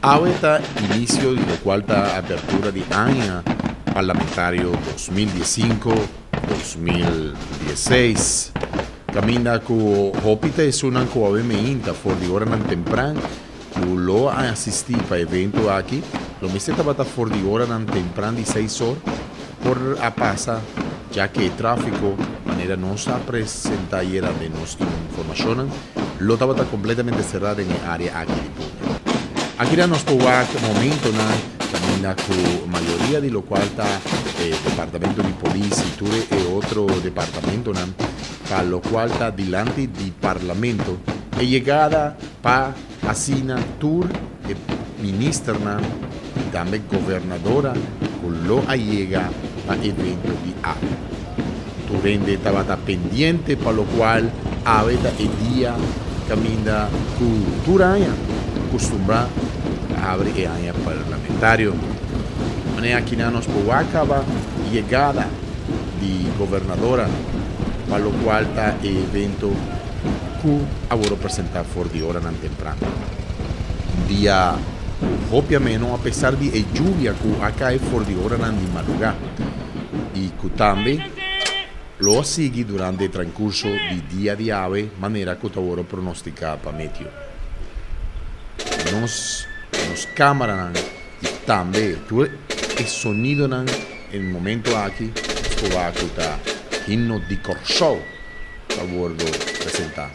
Ahorita inicio di quarta apertura di anno parlamentario 2015-2016. Cammina con Hopite su una coavementa fuori di ora non temprano, lo assistito a evento aqui, lo mi stava fuori di ora non temprano di 6 ore, por a passa, già che il traffico, manera non sa presentare de nostra informazione, lo estaba completamente cerrado en el área aquí de Puno. Aquí nos momento camina con mayoría de lo cual está departamento de policía y otro departamento para lo cual está delante del parlamento e llegada para asina tour ministra y también gobernadora con lo llega para evento de agua. Turende estaba pendiente para lo cual aveta el día camina con Turaya, acostumbra a abrir el año parlamentario. Manera que nos acaba llegada de gobernadora, para lo cual está el evento que ahora presentar por de hora tan temprano. Un día, obviamente, a pesar de la lluvia que acá es por de hora tan de madrugada, y que también lo sigue durante el transcurso del día de ave, manera que ahora pronostica para meteo. Nos cámaras y también el sonido en el momento aquí, esto va a escuchar himno de Corso, a bordo presentar.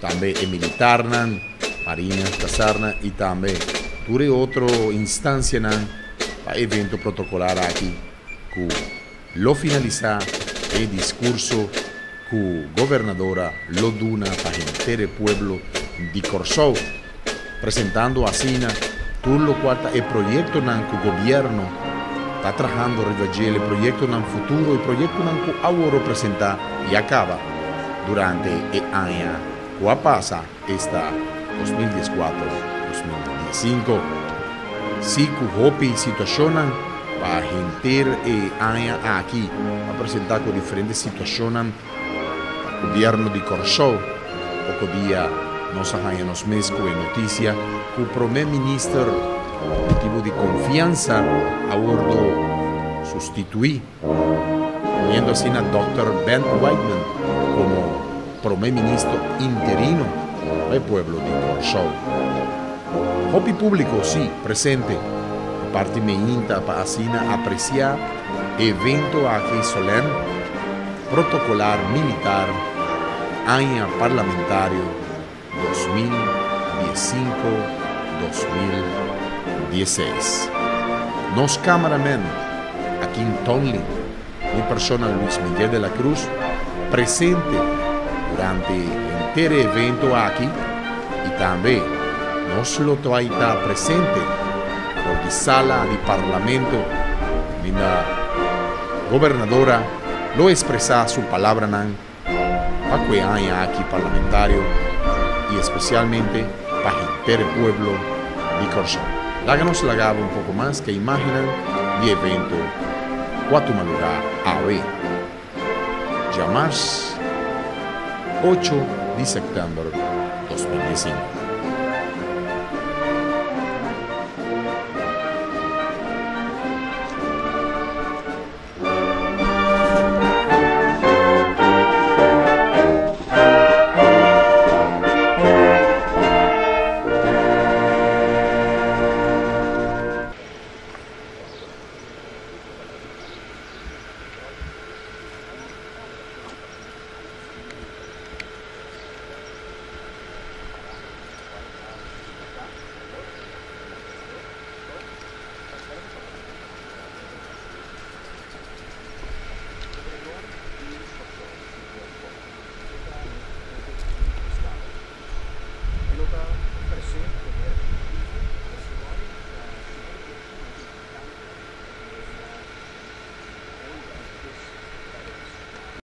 También el militar, marina, casarna y también tuve otra instancia para evento protocolar aquí, que lo finaliza el discurso que gobernadora lo duna para el pueblo de Corso, presentando así todo lo cual el proyecto que el gobierno está trabajando el proyecto en el futuro, el proyecto que ahora presenta y acaba durante el año que pasa esta 2014-2015. Si que hopi situación para gente año aquí a presentar con diferentes situaciones el gobierno de Corso, poco día nos nos mesco en noticia que el primer ministro motivo de confianza a bordo sustituir poniendo así a Dr. Ben Whiteman como primer ministro interino del pueblo de Corso. Hopi público sí presente parte me inta para así apreciar evento aquí solemne protocolar militar año parlamentario 2015-2016. Nos cameramen aquí en Tonley, mi persona Luis Miguel de la Cruz, presente durante el entero evento aquí y también nos lo traita presente por la sala de parlamento, la gobernadora lo expresa su palabra para que haya aquí parlamentario y especialmente para el pueblo de Corso. Háganos la gaba un poco más que imaginan el evento Guatemala AV. Ya más 8 de septiembre 2015.